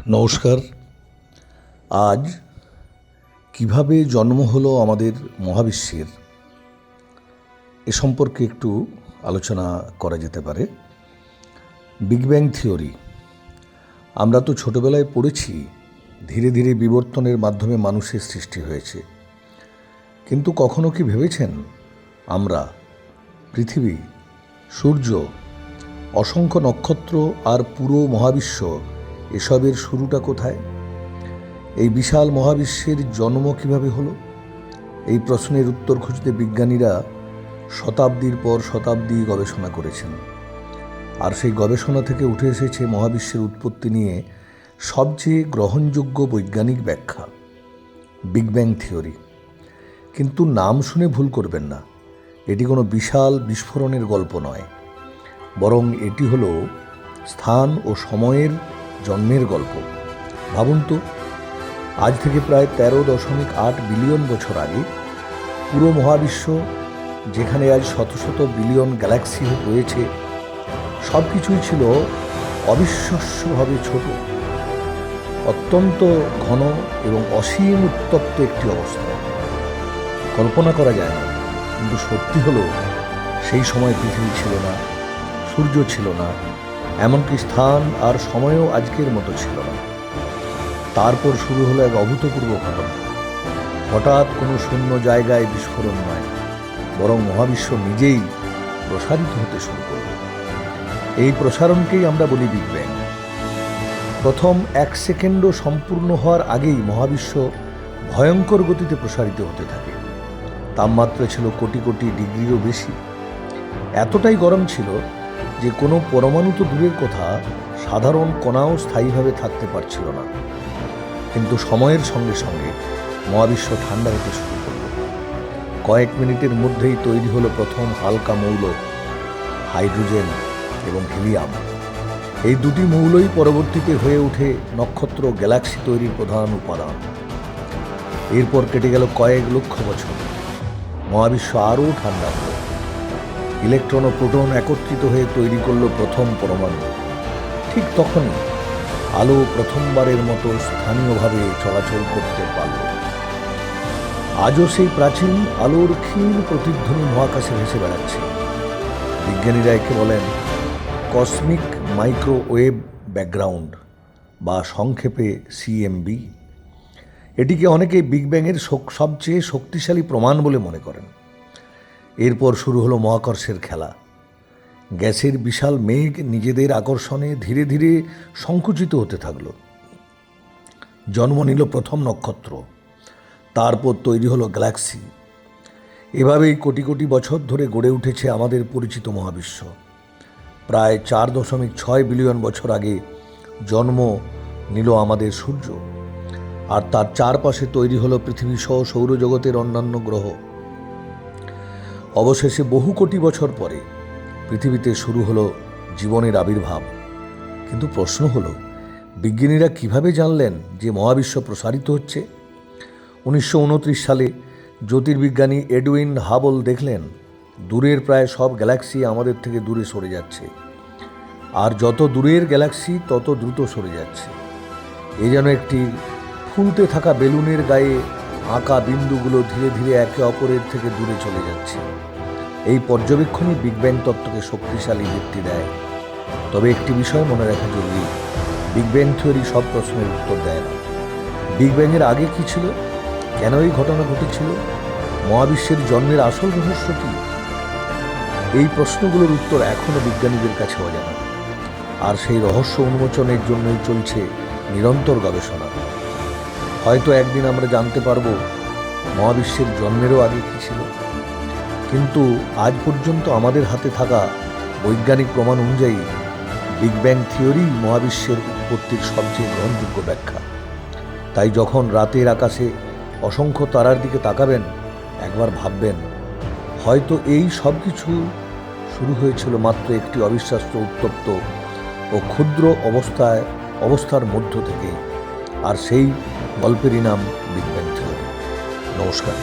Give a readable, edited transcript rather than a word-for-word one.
নমস্কার। আজ কিভাবে জন্ম হলো আমাদের মহাবিশ্বের এ সম্পর্কে একটু আলোচনা করা যেতে পারে। বিগ ব্যাং থিওরি আমরা তো ছোটবেলায় পড়েছি, ধীরে ধীরে বিবর্তনের মাধ্যমে মানুষের সৃষ্টি হয়েছে। কিন্তু কখনো কি ভেবেছেন আমরা, পৃথিবী, সূর্য, অসংখ্য নক্ষত্র আর পুরো মহাবিশ্ব, এসবের শুরুটা কোথায়? এই বিশাল মহাবিশ্বের জন্ম কিভাবে হলো? এই প্রশ্নের উত্তর খুঁজতে বিজ্ঞানীরা শতাব্দীর পর শতাব্দী গবেষণা করেছেন। আর সেই গবেষণা থেকে উঠে এসেছে মহাবিশ্বের উৎপত্তি নিয়ে সবচেয়ে গ্রহণযোগ্য বৈজ্ঞানিক ব্যাখ্যা, বিগ ব্যাং থিওরি। কিন্তু নাম শুনে ভুল করবেন না, এটি কোনো বিশাল বিস্ফোরণের গল্প নয়, বরং এটি হলো স্থান ও সময়ের জন্মের গল্প। ভাবুন তো, আজ থেকে প্রায় 13.8 বিলিয়ন বছর আগে পুরো মহাবিশ্ব, যেখানে আজ শত শত বিলিয়ন গ্যালাক্সি রয়েছে, সব কিছুই ছিল অবিশ্বাস্যভাবে ছোট, অত্যন্ত ঘন এবং অসীম উত্তপ্ত একটি অবস্থা। কল্পনা করা যায় না, কিন্তু সত্যি হলো সেই সময় পৃথিবী ছিল না, সূর্য ছিল না, এমনকি স্থান আর সময়ও আজকের মতো ছিল না। তারপর শুরু হলো এক অভূতপূর্ব ঘটনা। হঠাৎ কোনো শূন্য জায়গায় বিস্ফোরণ নয়, বরং মহাবিশ্ব নিজেই প্রসারিত হতে শুরু করল। এই প্রসারণকেই আমরা বলি বিগ ব্যাং। প্রথম 1 সেকেন্ডও সম্পূর্ণ হওয়ার আগেই মহাবিশ্ব ভয়ঙ্কর গতিতে প্রসারিত হতে থাকে। তাপমাত্রা ছিল কোটি কোটি ডিগ্রিরও বেশি। এতটাই গরম ছিল যে কোনো পরমাণু তো দূরের কথা, সাধারণ কণাও স্থায়ীভাবে থাকতে পারছিল না। কিন্তু সময়ের সঙ্গে সঙ্গে মহাবিশ্ব ঠান্ডা হতে শুরু করল। কয়েক মিনিটের মধ্যেই তৈরি হলো প্রথম হালকা মৌল, হাইড্রোজেন এবং হিলিয়াম। এই দুটি মৌলই পরবর্তীতে হয়ে ওঠে নক্ষত্র, গ্যালাক্সি তৈরির প্রধান উপাদান। এরপর কেটে গেল কয়েক লক্ষ বছর, মহাবিশ্ব আরও ঠান্ডা হল। ইলেকট্রন ও প্রোটন একত্রিত হয়ে তৈরি করল প্রথম পরমাণু। ঠিক তখনই আলো প্রথমবারের মতো স্থানীয়ভাবে চলাচল করতে পারল। আজও সেই প্রাচীন আলোর ক্ষীণ প্রতিধ্বনি মহাকাশে ভেসে বেড়াচ্ছে। বিজ্ঞানীরা একে বলেন কসমিক মাইক্রোওয়েভ ব্যাকগ্রাউন্ড, বা সংক্ষেপে সিএমবি। এটিকে অনেকে বিগ ব্যাংয়ের সবচেয়ে শক্তিশালী প্রমাণ বলে মনে করেন। এরপর শুরু হলো মহাকর্ষের খেলা। গ্যাসের বিশাল মেঘ নিজেদের আকর্ষণে ধীরে ধীরে সংকুচিত হতে থাকল। জন্ম নিল প্রথম নক্ষত্র, তারপর তৈরি হলো গ্যালাক্সি। এভাবেই কোটি কোটি বছর ধরে গড়ে উঠেছে আমাদের পরিচিত মহাবিশ্ব। প্রায় 4.6 বিলিয়ন বছর আগে জন্ম নিল আমাদের সূর্য, আর তার চারপাশে তৈরি হলো পৃথিবী সহ সৌরজগতের অন্যান্য গ্রহ। অবশেষে বহু কোটি বছর পরে পৃথিবীতে শুরু হলো জীবনের আবির্ভাব। কিন্তু প্রশ্ন হলো, বিজ্ঞানীরা কিভাবে জানলেন যে মহাবিশ্ব প্রসারিত হচ্ছে? 1929 সালে জ্যোতির্বিজ্ঞানী এডউইন হাবল দেখলেন দূরের প্রায় সব গ্যালাক্সি আমাদের থেকে দূরে সরে যাচ্ছে, আর যত দূরের গ্যালাক্সি তত দ্রুত সরে যাচ্ছে। এ যেন একটি ফুলতে থাকা বেলুনের গায়ে আঁকা বিন্দুগুলো ধীরে ধীরে একে অপরের থেকে দূরে চলে যাচ্ছে। এই পর্যবেক্ষণই বিগ ব্যাং তত্ত্বকে শক্তিশালী ভিত্তি দেয়। তবে একটি বিষয় মনে রাখা জরুরি, বিগ ব্যাং থিওরি সব প্রশ্নের উত্তর দেয় না। বিগ ব্যাংয়ের আগে কি ছিল? কেন এই ঘটনা ঘটেছিল? মহাবিশ্বের জন্মের আসল রহস্য কি? এই প্রশ্নগুলোর উত্তর এখনও বিজ্ঞানীদের কাছে অজানা। আর সেই রহস্য উন্মোচনের জন্যই চলছে নিরন্তর গবেষণা। হয়তো একদিন আমরা জানতে পারব মহাবিশ্বের জন্মেরও আগে কী ছিল। কিন্তু আজ পর্যন্ত আমাদের হাতে থাকা বৈজ্ঞানিক প্রমাণ অনুযায়ী বিগ ব্যাং থিওরি মহাবিশ্বের উৎপত্তির সবচেয়ে গ্রহণযোগ্য ব্যাখ্যা। তাই যখন রাতের আকাশে অসংখ্য তারার দিকে তাকাবেন, একবার ভাববেন, হয়তো এই সব কিছু শুরু হয়েছিল মাত্র একটি অবিশ্বাস্য, উত্তপ্ত ও ক্ষুদ্র অবস্থার মধ্য থেকে। আর সেই গল্পেরই নাম বিগ ব্যাং থিওরি। নমস্কার।